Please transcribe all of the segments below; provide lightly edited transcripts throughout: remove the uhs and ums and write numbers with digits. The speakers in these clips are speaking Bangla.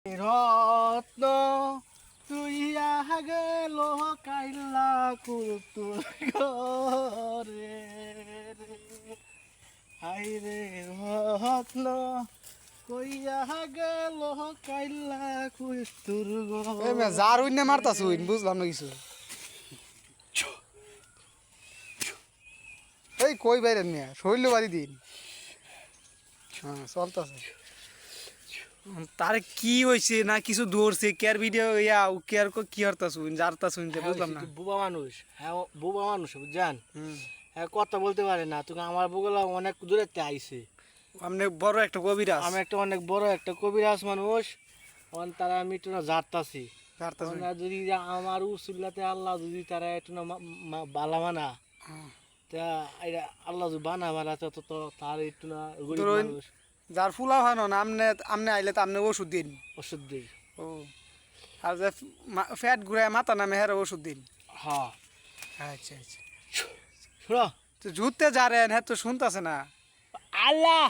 রত্ন তুই গেল কাইলা কুতুর ঘরে রে হাই রে রত্ন কইয়া গেল কাইলা কুতুর ঘরে যার উইনে মারতাছ উইন বুঝলাম না কিছু এই কই বাইরেন মিয়া শৈল বাড়ি দিন হ্যাঁ চলতেছে তার কি হয়েছে না কিছু দৌড়ছে কেয়ার ভিডিও ইয়া কেয়ার কি হরতাছ উইন জারতাছ উইন বুঝলাম না বুবা মানুষ হ্যাঁ বুবা মানুষ বুঝান হ্যাঁ কথা বলতে পারে না তুমি আমার বুগলা অনেক দূরে আইছে আপনি বড় একটা কবিরাজ আমি একটা অনেক বড় একটা কবিরাজ মানুষ তারা আমি একটু না জারতাছি যদি আমার উসুল্লাতে আল্লাহ যদি তারা একটু না বালা মানা তা আল্লাহ যদি বানা মানা তো তার একটু না মানুষ যার ফুলা হয় না আমনে আমনে আইলে তো আপনি ওষুধ দিন ওষুধ দিই ও আর যে ফ্যাট ঘুরে মাথা নামে হের ওষুধ দিন হ্যাঁ আচ্ছা আচ্ছা শোনো তো জুতে যারেন হ্যাঁ তো শুনতেছে না আল্লাহ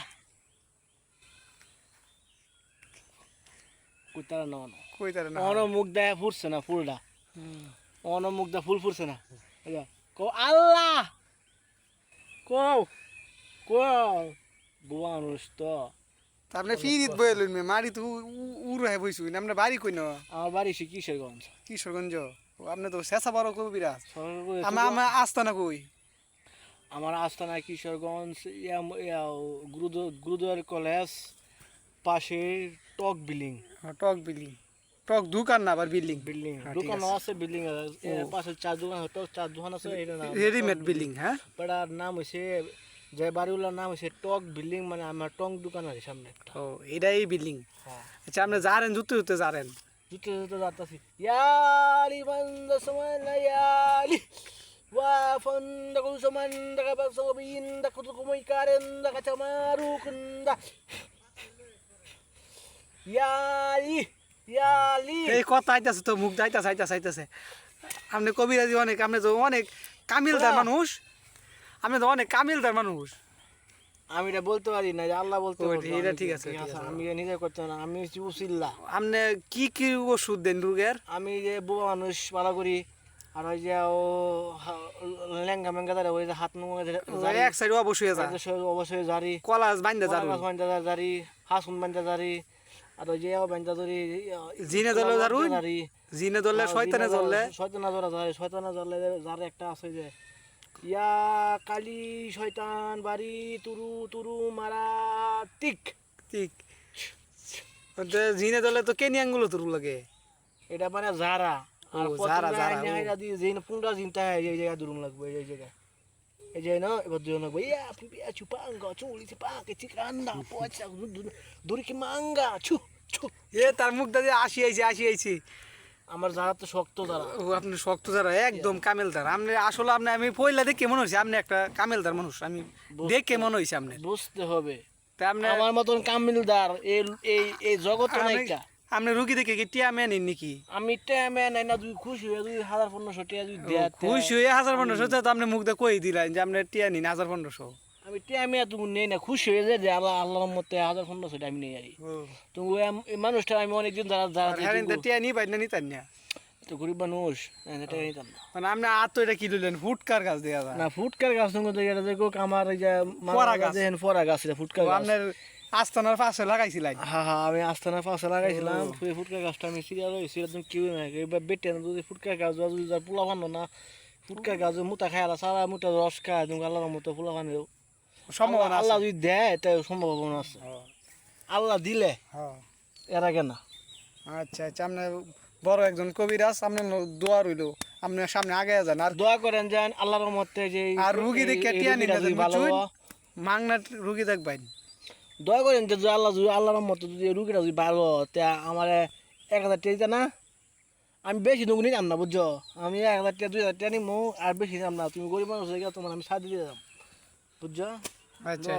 কইতারা না কইতারে না অন মুখ দেয় ফুটছে না ফুলটা অন মুখ দেয় ফুল ফুটছে না কো আল্লাহ কও কও বুয়া মানুষ তো আপনি ফিরিত বইলেন মে মারি তো উড়ে হে বইছু আমরা বাড়ি কই না আমার বাড়ি সে কিশোরগঞ্জ কিশোরগঞ্জ আপনি তো শেষা বড় কবিরাজ আমার আস্তানা কই আমার আস্তানা কিশোরগঞ্জ গুরুদুয়ার কলেজ পাশে টক বিল্ডিং টক দোকান না আবার বিল্ডিং দোকান আছে বিল্ডিং পাশে চার দোকান আছে এটা না রেডিমেড বিল্ডিং হ্যাঁ এটার নাম হইছে যে বাড়িওয়ালার নাম হইছে টক বিল্ডিং মানে আমার টং দোকান আছে সামনে ও এটাই বিল্ডিং আচ্ছা আপনি যারেন জুতে যারেন জুতে যাতাছি ইয়ালি বন্ধ সমানা ইয়ালি wafanda kusamanda kapasabinda kutukumoikarenda kachamarukunda yali yali এই কথা আইতাছে তো মুখ যাইতাছে আপনি কবিরাজি অনেক আপনি তো অনেক কামিলদার মানুষ আপনি তো অনেক কামিলদার মানুষ আমি এটা বলতে পারি না যে আল্লাহ বলতে পারি এটা ঠিক আছে আমি নিজে করতে না আমি উসিল্লা আপনি কি ওষুধ দেন রোগের আমি যে বুবা মানুষ পালা করি আর ওই যে ও লেঙ্গা মেঙ্গা ধরে ওই যে হাত এক সাইড অবশ্যই জারি কলাস বান্ধা জারি হাসুন বান্ধা জারি আর ওই যে বান্ধা ধরি জিনে দলে জিনে দলে শয়তানে ধরলে যার একটা আছে যে ইয়া কালি শয়তান বাড়ি তুরু মারা টিক জিনে দলে তো কেনিয়াঙ্গুলো তুরু লাগে এটা মানে যারা আর যারা দিয়ে যেন 15 দিন তাই এই জায়গা দুরুম লাগবে এই জায়গায় এই যে না এবার দুরুম লাগবে ইয়া পিপিয়া চুপাঙ্গা চুলি চিপাকে চিকান্ডা পয়সা দূরে কি মাঙ্গা ছু এ তার মুখ দাদি আসি আইছি আমার যারা তো শক্ত যারা ও আপনি শক্ত যারা একদম কামেলদার আপনি আসলে আমি পয়লা দেখে মনে হইছে আপনি একটা কামেলদার মানুষ আমি দেখে মনে হইছে আপনি বুঝতে হবে তা আপনি আমার মতন কামেলদার এই জগতে নাইকা আপনি রুগী দেখে কি টিয়া মেয়ে নিন নাকি আমি টিয়া মেয়ে নাই না তুই খুশি হয়ে 1500 টিয়া তুই দেয়া খুশি হয়ে 1500 তো আপনি মুখ দিয়ে কই দিলেন যে আপনি টিয়া নিন 1500 আমি টিয়া মেয়ে তুমি নেই না খুশি হয়ে যে আল্লাহর মতে 1500 আমি নেই আরি তুমি এই মানুষটা আমি অনেকদিন যারা টিয়া নি বাইনা নিতেন না তো গরিব মানুষ এটা নিতাম না মানে আপনি তো এটা কি লইলেন ফুটকার গাছ দেয়া যায় না ফুটকার গাছ সঙ্গে এটা দেখো আমার এই যে ফরা গাছ ফুটকার গাছ আপনার আস্তানার পাশে লাগাইছিলেন হ্যাঁ আমি আস্তানার পাশে লাগাইছিলাম ফুটকার গাছটা আমি সিরিয়াল হয়েছিল তুমি কেউ না এবার বেটে না যদি ফুটকার গাছ যদি পোলা বানো না ফুটকার গাছ মুটা খায় সারা মুটা রস খায় তুমি আল্লাহর মতো পোলা বানিও সম্ভাবনা আল্লাহ যদি দেয় তাই সম্ভাবনা আছে আল্লাহ দিলে এর আগে না আচ্ছা আপনি বড় একজন কবিরাজ আপনার দোয়া রইল আপনার সামনে আগে যান আর দোয়া করেন যেন আল্লাহর মতে যে আর রুগী দেখে টিয়া নিলে মাংনা রুগী দেখবেন দয়া করেন যে আল্লাহর মতো যদি রুগীটা যদি ভালো তা আমার 1000 টাকা দিতে না আমি বেশি নুক নিতাম না বুঝছো আমি 1000 টাকা 2000 টাকা নিমো আর বেশি নিতাম না তুমি গরিব মানুষ হয়ে গেলে তোমার আমি সাথে দিয়ে যাম বুঝছো আচ্ছা